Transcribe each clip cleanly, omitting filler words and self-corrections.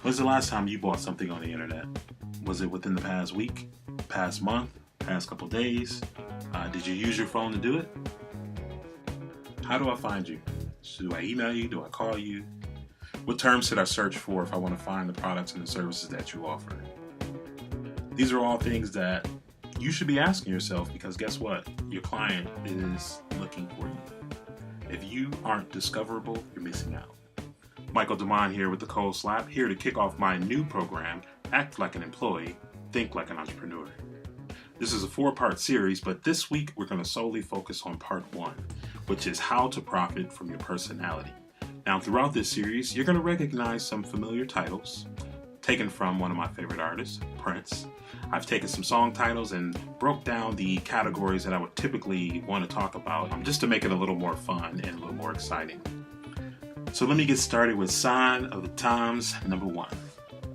When's the last time you bought something on the internet? Was it within the past week, past month, past couple days? Did you use your phone to do it? How do I find you? Do I email you? Do I call you? What terms should I search for if I want to find the products and the services that you offer? These are all things that you should be asking yourself, because guess what? Your client is looking for you. If you aren't discoverable, you're missing out. Michael Damond here with the Cold Slap, here to kick off my new program, Act Like an Employee, Think Like an Entrepreneur. This is a 4-part series, but this week we're going to solely focus on part 1, which is how to profit from your personality. Now, throughout this series, you're going to recognize some familiar titles, taken from one of my favorite artists, Prince. I've taken some song titles and broke down the categories that I would typically want to talk about, just to make it a little more fun and a little more exciting. So let me get started with sign of the times, number 1.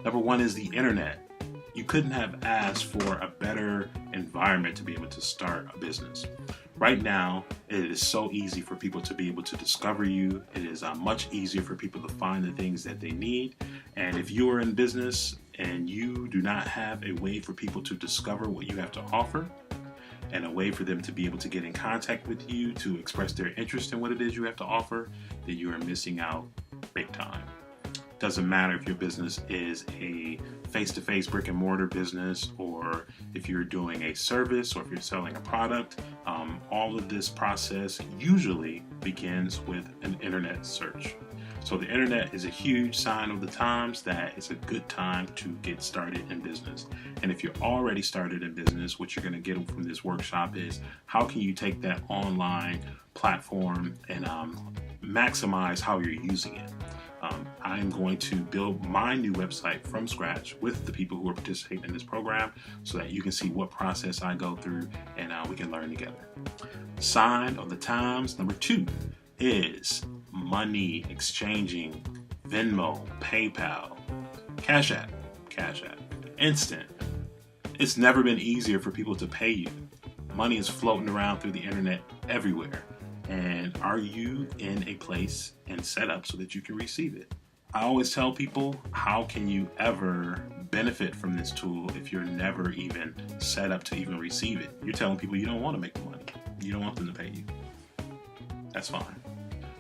Number 1 is the internet. You couldn't have asked for a better environment to be able to start a business. Right now, it is so easy for people to be able to discover you. It is much easier for people to find the things that they need. And if you are in business and you do not have a way for people to discover what you have to offer, and a way for them to be able to get in contact with you, to express their interest in what it is you have to offer, then you are missing out big time. Doesn't matter if your business is a face-to-face brick and mortar business, or if you're doing a service, or if you're selling a product. All of this process usually begins with an internet search. So the internet is a huge sign of the times that it's a good time to get started in business. And if you're already started in business, what you're going to get from this workshop is how can you take that online platform and maximize how you're using it. I'm going to build my new website from scratch with the people who are participating in this program so that you can see what process I go through and we can learn together. Sign of the times, number 2 is money exchanging, Venmo, PayPal, Cash App, Instant. It's never been easier for people to pay you. Money is floating around through the internet everywhere. And are you in a place and set up so that you can receive it? I always tell people, how can you ever benefit from this tool if you're never even set up to even receive it? You're telling people you don't want to make the money. You don't want them to pay you. That's fine.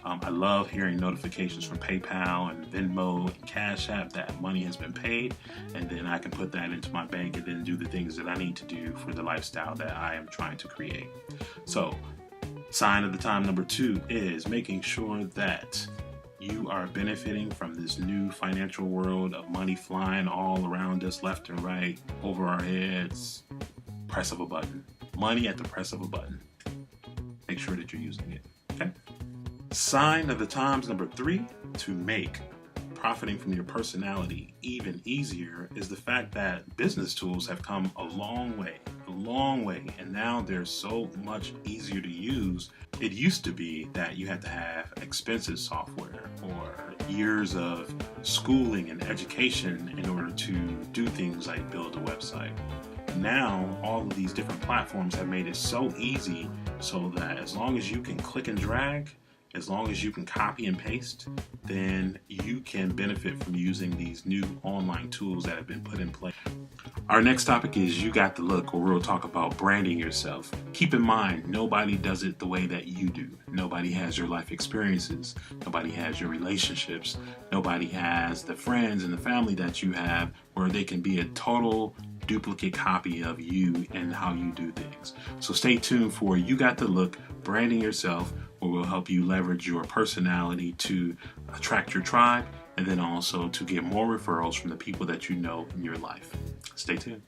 I love hearing notifications from PayPal and Venmo and Cash App that money has been paid, and then I can put that into my bank and then do the things that I need to do for the lifestyle that I am trying to create. So, sign of the time number 2 is making sure that you are benefiting from this new financial world of money flying all around us, left and right, over our heads. Press of a button. Money at the press of a button. Make sure that you're using it. Okay? Sign of the times number 3, to make profiting from your personality even easier, is the fact that business tools have come a long way, and now they're so much easier to use. It used to be that you had to have expensive software or years of schooling and education in order to do things like build a website. Now, all of these different platforms have made it so easy so that as long as you can click and drag, as long as you can copy and paste, then you can benefit from using these new online tools that have been put in place. Our next topic is You Got the Look, where we'll talk about branding yourself. Keep in mind, nobody does it the way that you do. Nobody has your life experiences. Nobody has your relationships. Nobody has the friends and the family that you have, where they can be a total duplicate copy of you and how you do things. So stay tuned for You Got the Look, branding yourself, where we'll help you leverage your personality to attract your tribe, and then also to get more referrals from the people that you know in your life. Stay tuned.